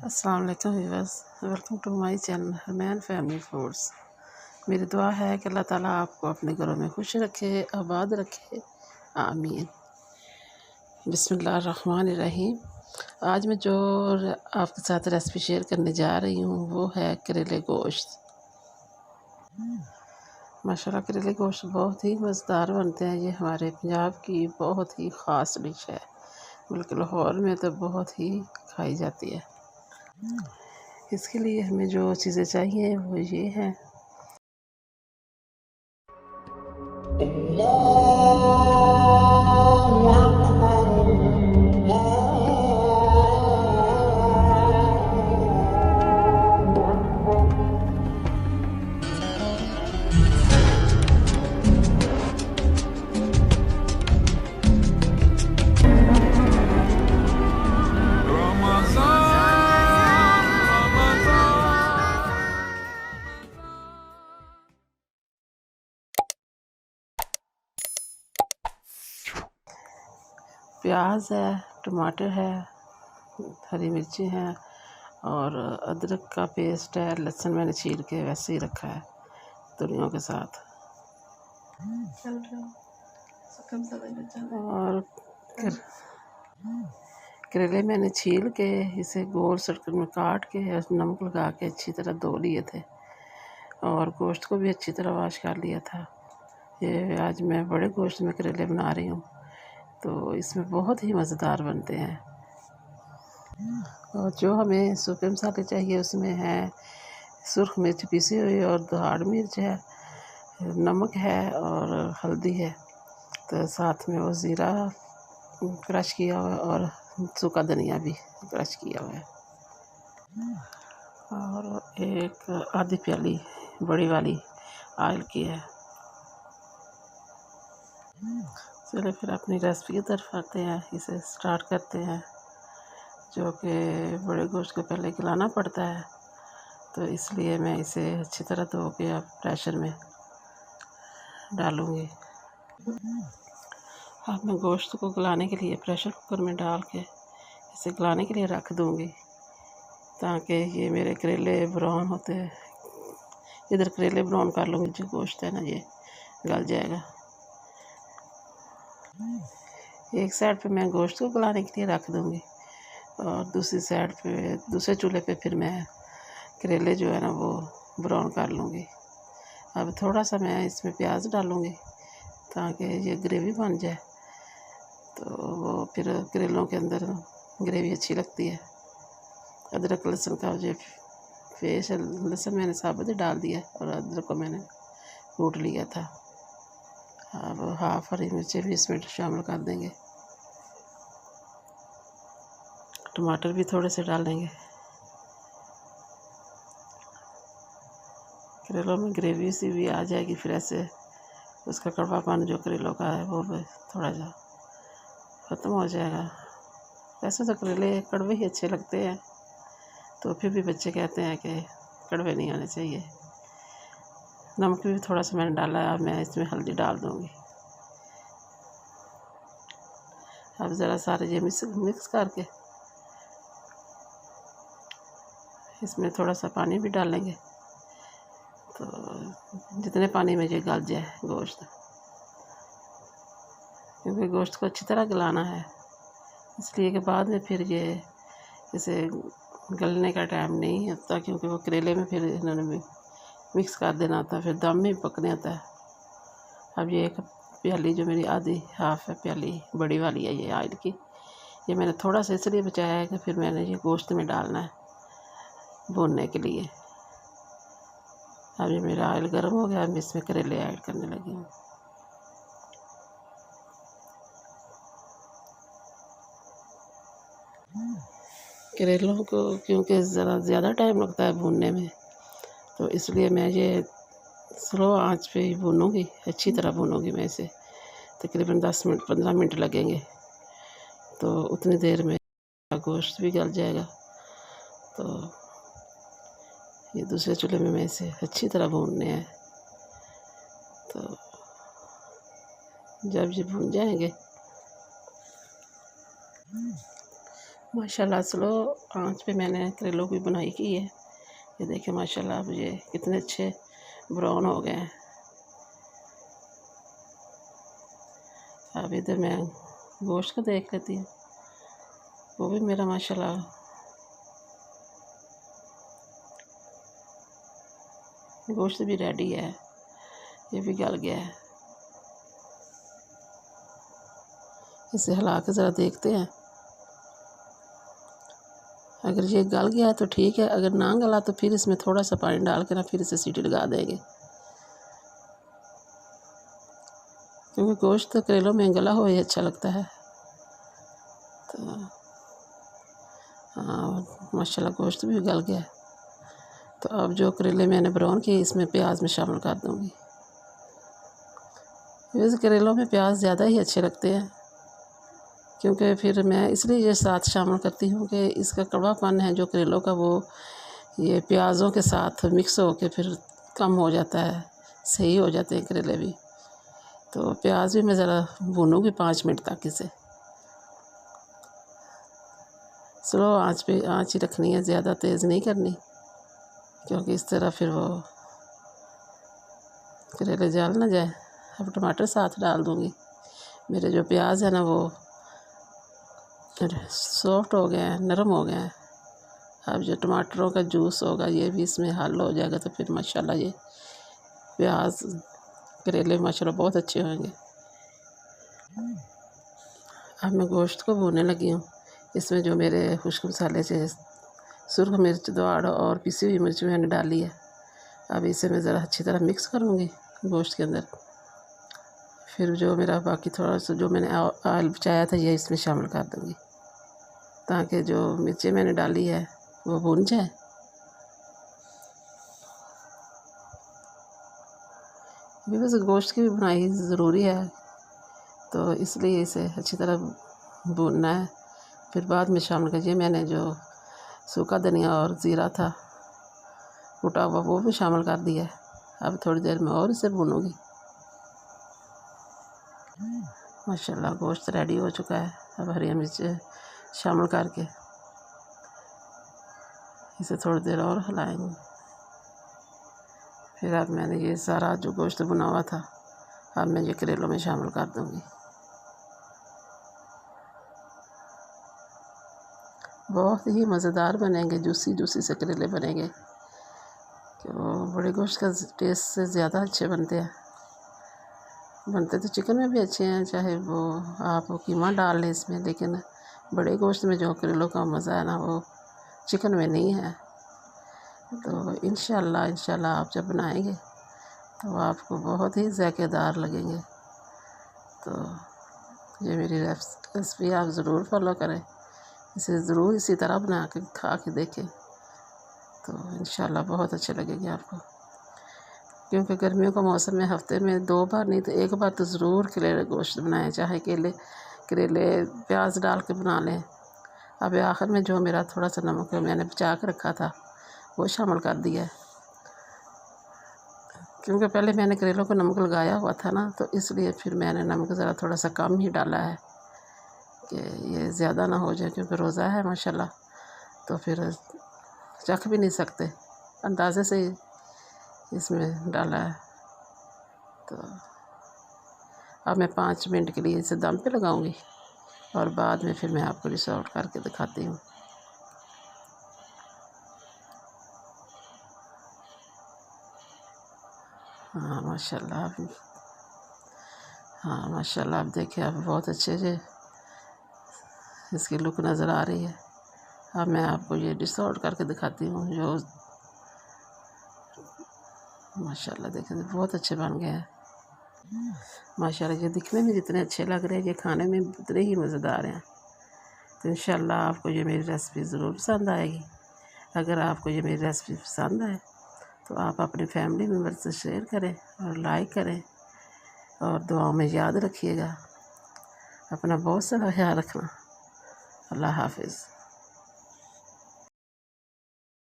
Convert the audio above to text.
अस्सलाम वालेकुम viewers, welcome to my channel Harman family foods. मेरी दुआ है कि अल्लाह ताला आपको अपने घरों में खुश रखे, आबाद रखे, आमीन। बिस्मिल्लाहिर्रहमानिर्रहीम। आज मैं जो आपके साथ रेसिपी शेयर करने जा रही हूँ वो है करेले गोश्त। माशाल्लाह करेले गोश्त बहुत ही मज़ेदार बनते हैं। ये हमारे पंजाब की बहुत ही ख़ास डिश है, बल्कि लाहौर में तो बहुत ही खाई जाती है। इसके लिए हमें जो चीज़ें चाहिए वो ये हैं। प्याज है, टमाटर है, हरी मिर्ची हैं और अदरक का पेस्ट है। लहसुन मैंने छील के वैसे ही रखा है तुरियों के साथ। और करेले मैंने छील के इसे गोल सर्कल में काट के नमक लगा के अच्छी तरह धो लिए थे और गोश्त को भी अच्छी तरह वॉश कर लिया था। ये आज मैं बड़े गोश्त में करेले बना रही हूँ, तो इसमें बहुत ही मज़ेदार बनते हैं। और जो हमें सूखे मसाले चाहिए उसमें है सुर्ख मिर्च पीसी हुई और दाढ़ मिर्च है, नमक है और हल्दी है। तो साथ में वो ज़ीरा क्रश किया हुआ है और सूखा धनिया भी क्रश किया हुआ है। और एक आधी प्याली बड़ी वाली ऑयल की है। चलिए फिर अपनी रेसिपी की तरफ आते हैं। इसे स्टार्ट करते हैं। जो कि बड़े गोश्त को पहले गलाना पड़ता है, तो इसलिए मैं इसे अच्छी तरह धो के अब प्रेशर में डालूँगी। अब मैं गोश्त को गलाने के लिए प्रेशर कुकर में डाल के इसे गलाने के लिए रख दूँगी, ताकि ये मेरे करेले ब्राउन होते हैं। इधर करेले ब्राउन कर लूँगी, जो गोश्त है ना ये गल जाएगा। एक साइड पे मैं गोश्त को गलाने के लिए रख दूँगी और दूसरी साइड पे दूसरे चूल्हे पे फिर मैं करेले जो है ना वो ब्राउन कर लूँगी। अब थोड़ा सा मैं इसमें प्याज डालूँगी ताकि ये ग्रेवी बन जाए, तो वो फिर करेलों के अंदर ग्रेवी अच्छी लगती है। अदरक लहसुन का जो पेस्ट है, लहसुन मैंने साबुत ही डाल दिया और अदरक को मैंने कूट लिया था। अब हाफ हरी मिर्चें भी इसमें शामिल कर देंगे। टमाटर भी थोड़े से डाल देंगे। करेलों में ग्रेवी सी भी आ जाएगी, फिर ऐसे उसका कड़वापन जो करेलों का है वो भी थोड़ा सा ख़त्म हो जाएगा। वैसे तो करेले कड़वे ही अच्छे लगते हैं, तो फिर भी बच्चे कहते हैं कि कड़वे नहीं आने चाहिए। नमक भी थोड़ा सा मैंने डाला है। अब मैं इसमें हल्दी डाल दूँगी। अब ज़रा सारे ये मिक्स करके इसमें थोड़ा सा पानी भी डालेंगे, तो जितने पानी में ये गल जाए गोश्त, क्योंकि गोश्त को अच्छी तरह गलाना है, इसलिए कि बाद में फिर ये इसे गलने का टाइम नहीं होता, क्योंकि वो करेले में फिर इन्होंने भी मिक्स कर देना होता है, फिर दम में पकने होता है। अब ये एक प्याली जो मेरी आधी हाफ है प्याली बड़ी वाली है ये ऑयल की, ये मैंने थोड़ा सा इसलिए बचाया है कि फिर मैंने ये गोश्त में डालना है भूनने के लिए। अब ये मेरा ऑयल गर्म हो गया, अब इसमें करेले ऐड करने लगी हूँ। करेलों को क्योंकि ज़रा ज़्यादा टाइम लगता है भूनने में, तो इसलिए मैं ये स्लो आंच पे ही भूनूँगी। अच्छी तरह भूनूँगी मैं इसे, तकरीबन 10 मिनट 15 मिनट लगेंगे, तो उतनी देर में गोश्त भी गल जाएगा। तो ये दूसरे चूल्हे में मैं इसे अच्छी तरह भूनने हैं। तो जब ये भून जाएंगे, माशाल्लाह स्लो आंच पे मैंने करेलों की बुनाई की है। ये देखिए माशाल्लाह अब ये कितने अच्छे ब्राउन हो गए हैं। अब इधर मैं गोश्त को देख लेती हूँ, वो भी मेरा माशाल्लाह गोश्त भी रेडी है, ये भी गल गया है। इसे हिला के ज़रा देखते हैं, अगर ये गल गया है तो ठीक है, अगर ना गला तो फिर इसमें थोड़ा सा पानी डाल के ना फिर इसे सीटी लगा देंगे, क्योंकि गोश्त तो करेलों में गला हुआ ही अच्छा लगता है। तो हाँ माशाल्लाह गोश्त भी गल गया है। तो अब जो करेले मैंने ब्राउन किए इसमें प्याज में शामिल कर दूँगी। वैसे करेलों में प्याज ज़्यादा ही अच्छे लगते हैं, क्योंकि फिर मैं इसलिए ये साथ शामिल करती हूँ कि इसका कड़वापन है जो करेलों का वो ये प्याज़ों के साथ मिक्स हो के फिर कम हो जाता है, सही हो जाते हैं करेले भी। तो प्याज भी मैं ज़रा भूनूँगी 5 मिनट तक इसे। स्लो आंच पे आंच ही रखनी है, ज़्यादा तेज़ नहीं करनी, क्योंकि इस तरह फिर वो करेले जल ना जाए। अब टमाटर साथ डाल दूँगी। मेरे जो प्याज है ना वो सॉफ्ट हो गए हैं, नरम हो गए हैं। अब जो टमाटरों का जूस होगा ये भी इसमें हल हो जाएगा, तो फिर माशाल्लाह ये प्याज करेले माशाल्लाह बहुत अच्छे होंगे। अब मैं गोश्त को भूनने लगी हूँ। इसमें जो मेरे खुश्क मसाले से सुरख मिर्च, दाड़ और पिसी हुई मिर्च मैंने डाली है। अब इसे मैं ज़रा अच्छी तरह मिक्स करूँगी गोश्त के अंदर। फिर जो मेरा बाकी थोड़ा सा जो मैंने ऑयल बचाया था ये इसमें शामिल कर दूँगी, ताकि जो मिर्चें मैंने डाली है वो भून जाए। बस गोश्त की भी बुनाई ज़रूरी है, तो इसलिए इसे अच्छी तरह भूनना है। फिर बाद में शामिल कीजिए मैंने जो सूखा धनिया और ज़ीरा था कुटा हुआ वो भी शामिल कर दिया है। अब थोड़ी देर में और इसे भूनूँगी। माशाल्लाह गोश्त रेडी हो चुका है। अब हरी मिर्च शामिल करके इसे थोड़ी देर और हिलाएंगे। फिर अब मैंने ये सारा जो गोश्त भुना हुआ था अब मैं ये करेलों में शामिल कर दूँगी। बहुत ही मज़ेदार बनेंगे, जूसी जूसी से करेले बनेंगे, कि वो बड़े गोश्त का टेस्ट से ज़्यादा अच्छे बनते हैं। बनते तो चिकन में भी अच्छे हैं, चाहे वो आप कीमा डाल लें इसमें, लेकिन बड़े गोश्त में जो करेलों का मज़ा है ना वो चिकन में नहीं है। तो इंशाल्लाह आप जब बनाएंगे तो आपको बहुत ही ज़ायकेदार लगेंगे। तो ये मेरी रेसिपी आप ज़रूर फॉलो करें, इसे ज़रूर इसी तरह बना के खा के देखें, तो इंशाल्लाह बहुत अच्छे लगेंगे आपको। क्योंकि गर्मियों का मौसम में हफ्ते में 2 बार नहीं तो 1 बार तो ज़रूर करेले गोश्त बनाएं, चाहे करेले प्याज डाल के बना लें। अब आखिर में जो मेरा थोड़ा सा नमक मैंने बचा के रखा था वो शामिल कर दिया है, क्योंकि पहले मैंने करेलों को नमक लगाया हुआ था ना, तो इसलिए फिर मैंने नमक ज़रा थोड़ा सा कम ही डाला है कि ये ज़्यादा ना हो जाए, क्योंकि रोज़ा है माशाल्लाह, तो फिर चख भी नहीं सकते, अंदाज़े से इसमें डाला है। तो अब मैं 5 मिनट के लिए इसे दम पे लगाऊंगी और बाद में फिर मैं आपको डिश आउट करके दिखाती हूँ। हाँ माशाल्लाह आप देखिए, आप बहुत अच्छे से इसकी लुक नज़र आ रही है। अब मैं आपको ये डिश आउट करके दिखाती हूँ, जो माशाल्लाह देखिए बहुत अच्छे बन गए हैं। माशाल्लाह ये दिखने में जितने अच्छे लग रहे हैं ये खाने में उतने ही मज़ेदार हैं। तो इंशाल्लाह आपको ये मेरी रेसिपी ज़रूर पसंद आएगी। अगर आपको ये मेरी रेसिपी पसंद आए तो आप अपने फैमिली मेम्बर से शेयर करें और लाइक करें, और दुआओं में याद रखिएगा। अपना बहुत सारा ख्याल रखना। अल्लाह हाफिज़।